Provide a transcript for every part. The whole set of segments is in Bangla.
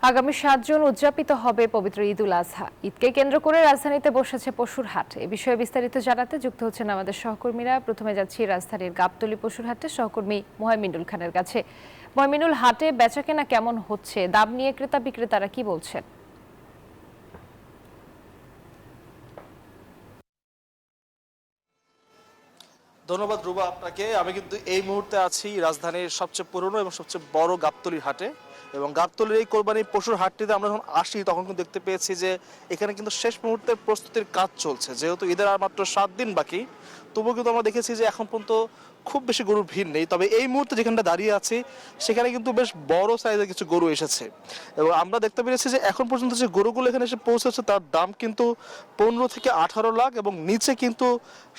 আগামী ৭ জুন উদযাপিত হবে পবিত্র ঈদুল আজহা। ঈদকে কেন্দ্র করে রাজধানীতে বসেছে পশুর হাট। এ বিষয়ে বিস্তারিত জানাতে যুক্ত হচ্ছেন আমাদের সহকর্মীরা। প্রথমে যাচ্ছি রাজধানীর গাবতলী পশুর হাটে সহকর্মী মুহাইমিনুল খানের কাছে। মুহাইমিনুল, হাটে বেচাকেনা কেমন হচ্ছে? দাম নিয়ে ক্রেতা বিক্রেতারা কি বলছেন? ধন্যবাদ রুবা আপনাকে। আমি কিন্তু এই মুহূর্তে আছি রাজধানীর সবচেয়ে পুরনো এবং সবচেয়ে বড় গাবতলীর হাটে। এবং গাবতলীর এই কোরবানির পশুর হাটটিতে আমরা যখন আসি তখন কিন্তু দেখতে পেয়েছি যে এখানে কিন্তু শেষ মুহূর্তের প্রস্তুতির কাজ চলছে। যেহেতু ঈদের আর মাত্র 7 দিন বাকি, তবুও কিন্তু আমরা দেখেছি যে এখন পর্যন্ত খুব বেশি গরুর ভিড় নেই। তবে এই মুহূর্তে যেখানটা দাঁড়িয়ে আছি সেখানে কিন্তু বেশ বড় সাইজের কিছু গরু এসেছে। এবং আমরা দেখতে পেরেছি যে এখন পর্যন্ত যে গরুগুলো এখানে এসে পৌঁছেছে তার দাম কিন্তু 15 থেকে 18 লাখ এবং নিচে কিন্তু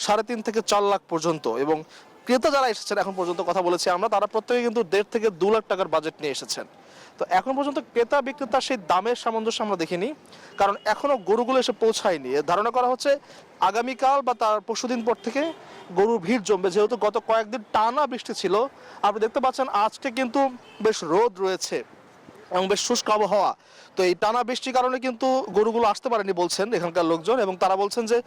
3.5 থেকে 4 লাখ পর্যন্ত। এবং ক্রেতা যারা এসেছেন এখন পর্যন্ত কথা বলেছি আমরা, তারা প্রত্যেকে কিন্তু 1.5 থেকে 2 লাখ টাকার বাজেট নিয়ে এসেছেন। তো এখন পর্যন্ত ক্রেতা বিক্রেতার সেই দামের সামঞ্জস্য আমরা দেখিনি, কারণ এখনো গরুগুলো এসে পৌঁছায়নি। ধারণা করা হচ্ছে আগামীকাল বা তার পরশুদিন পর থেকে গরুর ভিড় জমবে, যেহেতু গত কয়েকদিন টানা বৃষ্টি ছিল। আপনি দেখতে পাচ্ছেন আজকে কিন্তু বেশ রোদ রয়েছে এবং বেশ শুষ্ক আবহাওয়া। তো এই টানা বৃষ্টির কারণে কিন্তু গরুগুলো আসতে পারেনি বলছেন এখানকার লোকজন, এবং তারা বলছেন যে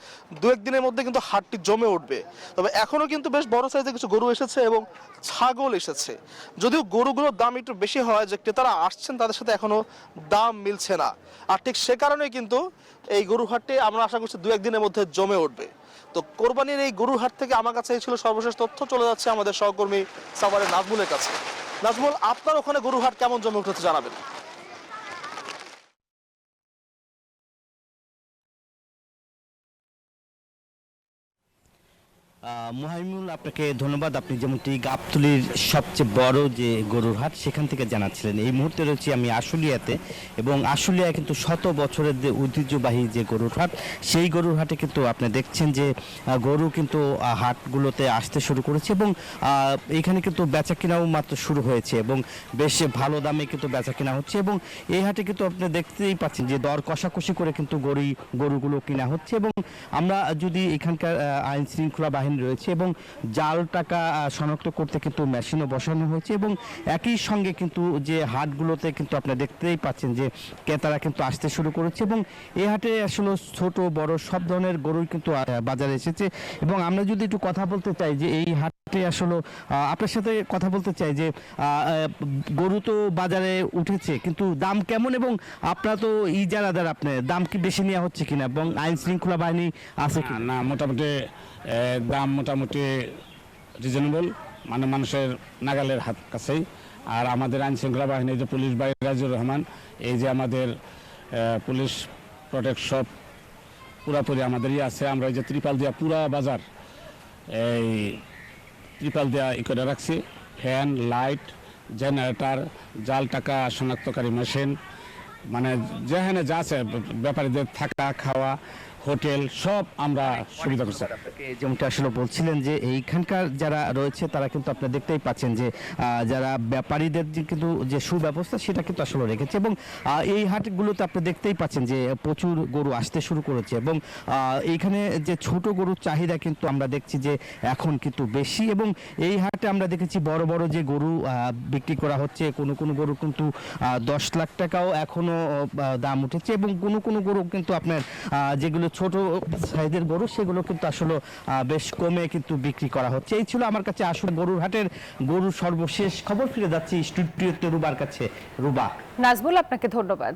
2-1 দিনের মধ্যে কিন্তু হাটটি জমে উঠবে। তবে এখনো কিন্তু বেশ বড় সাইজের কিছু গরু এসেছে এবং ছাগল এসেছে। যদিও গরুগুলোর দাম একটু বেশি হয়, যে ক্রেতারা আসছেন তাদের সাথে এখনো দাম মিলছে না। আর ঠিক সে কারণেই কিন্তু এই গরু হাটটি আমরা আশা করছি 2-1 দিনের মধ্যে জমে উঠবে। তো কোরবানির এই গরুর হাট থেকে আমার কাছে এই ছিল সর্বশেষ তথ্য। চলে যাচ্ছে আমাদের সহকর্মী সাভারের নাজমুলের কাছে। নাজমুল, আপনার ওখানে গরুর হাট কেমন জমে উঠেছে জানাবেন। মুহাইমুল, আপনাকে ধন্যবাদ। আপনি যেমনটি গাবতলীর সবচেয়ে বড় যে গরুর হাট সেখান থেকে জানাচ্ছিলেন। এই মুহূর্তে রয়েছি আমি আশুলিয়াতে, এবং আশুলিয়া কিন্তু শত বছরের যে ঐতিহ্যবাহী যে গরুর হাট, সেই গরুর হাটে কিন্তু আপনি দেখছেন যে গরু কিন্তু হাটগুলোতে আসতে শুরু করেছে, এবং এখানে কিন্তু বেচা কেনাও মাত্র শুরু হয়েছে এবং বেশ ভালো দামে কিন্তু বেচা কেনা হচ্ছে। এবং এই হাটে কিন্তু আপনি দেখতেই পাচ্ছেন যে দর কষাকষি করে কিন্তু গরুগুলো কেনা হচ্ছে। এবং আমরা যদি এখানকার আইন শৃঙ্খলা বাহিনী রয়েছে এবং জাল টাকা শনাক্ত করতে কিন্তু মেশিনও বসানো হয়েছে, এবং একই সঙ্গে কিন্তু যে হাটগুলোতে কিন্তু আপনি দেখতেই পাচ্ছেন যে ক্রেতারা কিন্তু আসতে শুরু করেছে। এবং এই হাটে আসলে ছোট বড় সব ধরনের গরুই কিন্তু বাজারে এসেছে। এবং আমরা যদি একটু কথা বলতে চাই যে এই হাটে আসলে আপনার সাথে কথা বলতে চাই যে গরু তো বাজারে উঠেছে, কিন্তু দাম কেমন, এবং আপনারা তো ইজারাদার, আপনার দাম কি বেশি নেওয়া হচ্ছে কিনা, এবং আইন শৃঙ্খলা বাহিনী আছে কি না? মোটামুটি দাম মোটামুটি রিজনেবল, মানে মানুষের নাগালের হাত কাছেই। আর আমাদের আইন শৃঙ্খলা বাহিনী, যে পুলিশ বাহিনী রাজিউর রহমান, এই যে আমাদের পুলিশ প্রোটেক্ট সব পুরাপুরি আমাদেরই আছে। আমরা এই যে ত্রিপাল দিয়া পুরা বাজার এই ত্রিপাল দিয়া ই করে রাখছি। ফ্যান, লাইট, জেনারেটর, জাল টাকা শনাক্তকারী মেশিন, মানে যেখানে যা আছে ব্যাপারীদের থাকা খাওয়া হোটেল সব আমরা সুবিধা করছি। যেমনটা আসলে বলছিলেন যে এইখানকার যারা রয়েছে তারা কিন্তু আপনারা দেখতেই পাচ্ছেন যে যারা ব্যাপারীদের কিন্তু যে সুব্যবস্থা সেটা কিন্তু আসলে রেখেছে। এবং এই হাটগুলোতে আপনি দেখতেই পাচ্ছেন যে প্রচুর গরু আসতে শুরু করেছে, এবং এইখানে যে ছোট গরুর চাহিদা কিন্তু আমরা দেখছি যে এখন কিন্তু বেশি। এবং এই হাটে আমরা দেখেছি বড় বড় যে গরু বিক্রি করা হচ্ছে, কোনো গরু কিন্তু 10 লাখ টাকাও এখনো দাম উঠেছে, এবং কোনো গরু কিন্তু আপনার যেগুলো ছোট সাইজের গরু সেগুলো কিন্তু আসলে বেশ কমে কিন্তু বিক্রি করা হচ্ছে। এই ছিল আমার কাছে আসলে গরুর হাটের গরুর সর্বশেষ খবর। ফিরে যাচ্ছি স্টুডিওতে রুবার কাছে। রুবা। নাজমুল, আপনাকে ধন্যবাদ।